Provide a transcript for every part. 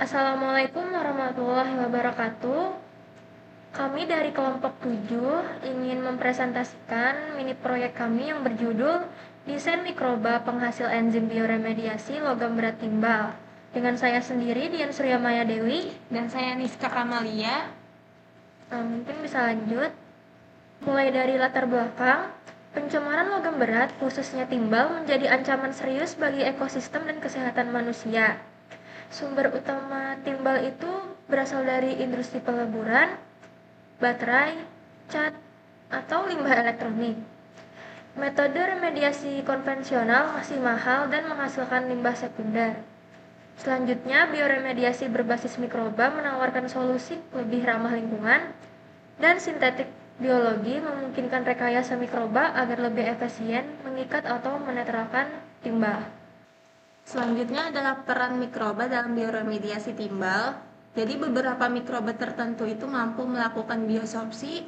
Assalamualaikum warahmatullahi wabarakatuh. Kami dari kelompok 7 ingin mempresentasikan mini proyek kami yang berjudul Desain Mikroba Penghasil Enzim Bioremediasi Logam Berat Timbal. Dengan saya sendiri, Dian Suryamaya Dewi. Dan saya Niska Kamalia. Mungkin bisa lanjut. Mulai dari latar belakang, pencemaran logam berat, khususnya timbal, menjadi ancaman serius bagi ekosistem dan kesehatan manusia. Sumber utama timbal itu berasal dari industri peleburan, baterai, cat, atau limbah elektronik. Metode remediasi konvensional masih mahal dan menghasilkan limbah sekunder. Selanjutnya, bioremediasi berbasis mikroba menawarkan solusi lebih ramah lingkungan, dan sintetik biologi memungkinkan rekayasa mikroba agar lebih efisien mengikat atau menetralkan timbal. Selanjutnya adalah peran mikroba dalam bioremediasi timbal. Jadi beberapa mikroba tertentu itu mampu melakukan biosorpsi,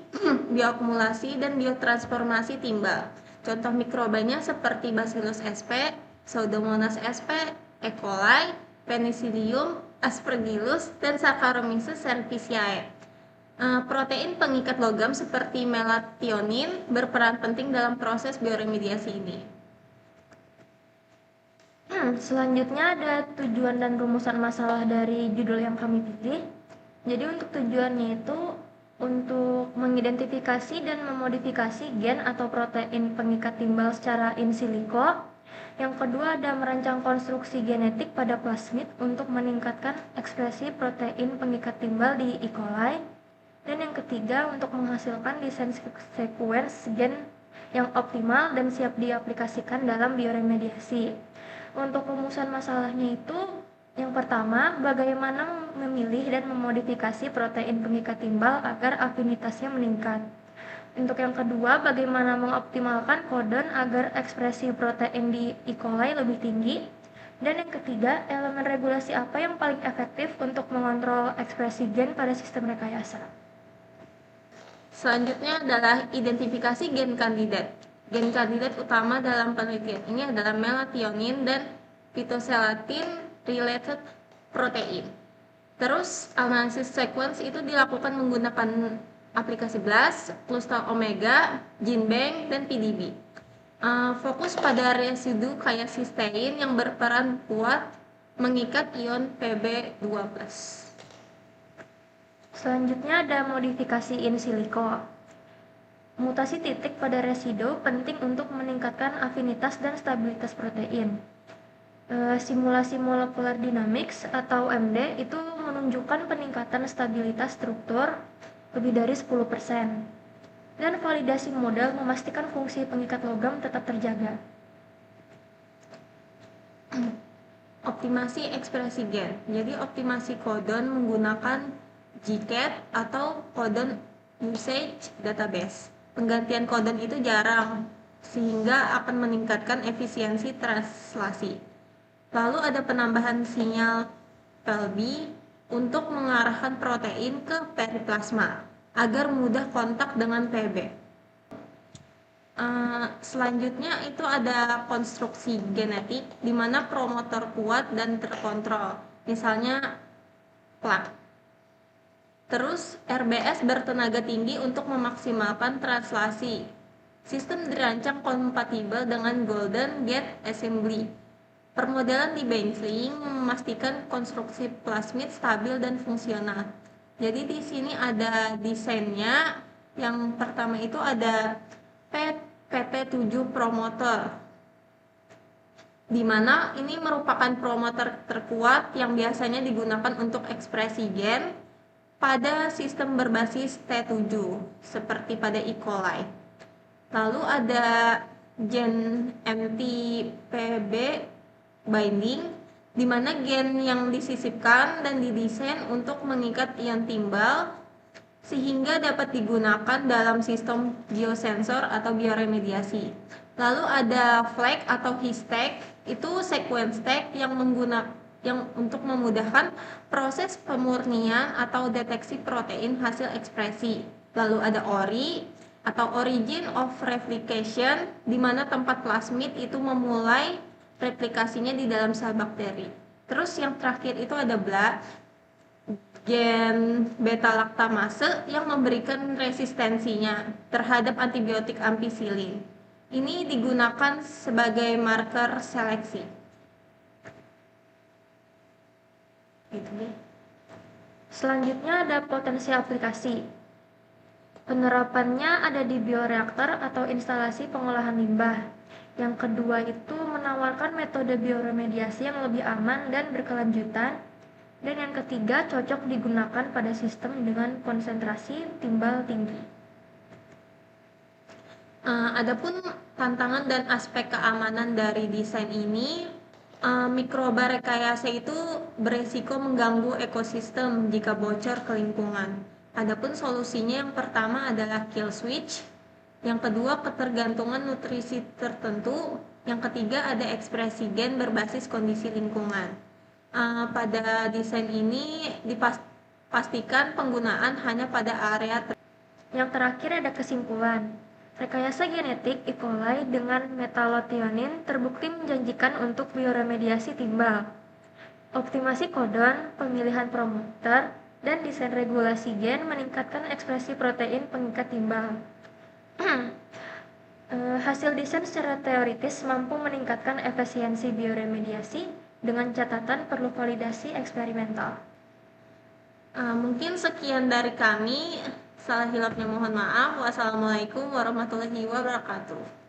bioakumulasi, dan biotransformasi timbal. Contoh mikrobanya seperti Bacillus sp, Pseudomonas sp, E. coli, Penicillium, Aspergillus, dan Saccharomyces cerevisiae. Protein pengikat logam seperti melationin berperan penting dalam proses bioremediasi ini. Selanjutnya ada tujuan dan rumusan masalah dari judul yang kami pilih. Jadi untuk tujuannya itu untuk mengidentifikasi dan memodifikasi gen atau protein pengikat timbal secara in silico. Yang kedua ada merancang konstruksi genetik pada plasmid untuk meningkatkan ekspresi protein pengikat timbal di E. coli. Dan yang ketiga untuk menghasilkan desain sequence gen yang optimal dan siap diaplikasikan dalam bioremediasi. Untuk rumusan masalahnya itu, yang pertama, bagaimana memilih dan memodifikasi protein pengikat timbal agar afinitasnya meningkat. Untuk yang kedua, bagaimana mengoptimalkan kodon agar ekspresi protein di E. coli lebih tinggi. Dan yang ketiga, elemen regulasi apa yang paling efektif untuk mengontrol ekspresi gen pada sistem rekayasa. Selanjutnya adalah identifikasi gen kandidat. Gen kandidat utama dalam penelitian ini adalah melationin dan phytoselatin related protein. Terus analisis sequence itu dilakukan menggunakan aplikasi BLAST, Clustal Omega, GenBank, dan PDB. Fokus pada residu kayak cysteine yang berperan kuat mengikat ion Pb12. Selanjutnya ada modifikasi in silico. Mutasi titik pada residu penting untuk meningkatkan afinitas dan stabilitas protein. Simulasi molecular dynamics atau MD itu menunjukkan peningkatan stabilitas struktur lebih dari 10%. Dan validasi model memastikan fungsi pengikat logam tetap terjaga. Optimasi ekspresi gen. Jadi optimasi kodon menggunakan GCAD atau Codon Usage Database. Penggantian kodon itu jarang, sehingga akan meningkatkan efisiensi translasi. Lalu ada penambahan sinyal PELB untuk mengarahkan protein ke periplasma agar mudah kontak dengan Pb. Selanjutnya itu ada konstruksi genetik di mana promotor kuat dan terkontrol, misalnya plak. Terus RBS bertenaga tinggi untuk memaksimalkan translasi. Sistem dirancang kompatibel dengan Golden Gate Assembly. Permodelan di Benchling memastikan konstruksi plasmid stabil dan fungsional. Jadi di sini ada desainnya. Yang pertama itu ada PP7 promotor, di mana ini merupakan promotor terkuat yang biasanya digunakan untuk ekspresi gen pada sistem berbasis T7 seperti pada E. coli. Lalu ada gen MTPB binding, di mana gen yang disisipkan dan didesain untuk mengikat ion timbal sehingga dapat digunakan dalam sistem biosensor atau bioremediasi. Lalu ada FLAG atau HISTAG, itu sequence tag yang untuk memudahkan proses pemurnian atau deteksi protein hasil ekspresi. Lalu ada ORI atau Origin of Replication, di mana tempat plasmid itu memulai replikasinya di dalam sel bakteri. Terus yang terakhir itu ada BLA, gen beta laktamase yang memberikan resistensinya terhadap antibiotik ampicillin. Ini digunakan sebagai marker seleksi. Gitu deh. Selanjutnya ada potensi aplikasi. Penerapannya ada di bioreaktor atau instalasi pengolahan limbah. Yang kedua itu menawarkan metode bioremediasi yang lebih aman dan berkelanjutan. Dan yang ketiga cocok digunakan pada sistem dengan konsentrasi timbal tinggi. Adapun tantangan dan aspek keamanan dari desain ini, mikroba rekayasa itu beresiko mengganggu ekosistem jika bocor ke lingkungan. Adapun solusinya yang pertama adalah kill switch, yang kedua ketergantungan nutrisi tertentu, yang ketiga ada ekspresi gen berbasis kondisi lingkungan. Pada desain ini dipastikan penggunaan hanya pada area Yang terakhir ada kesimpulan. Rekayasa genetik E. coli dengan metalothionin terbukti menjanjikan untuk bioremediasi timbal. Optimasi kodon, pemilihan promoter, dan desain regulasi gen meningkatkan ekspresi protein pengikat timbal. Hasil desain secara teoritis mampu meningkatkan efisiensi bioremediasi dengan catatan perlu validasi eksperimental. Mungkin sekian dari kami. Salah hilapnya mohon maaf. Wassalamualaikum warahmatullahi wabarakatuh.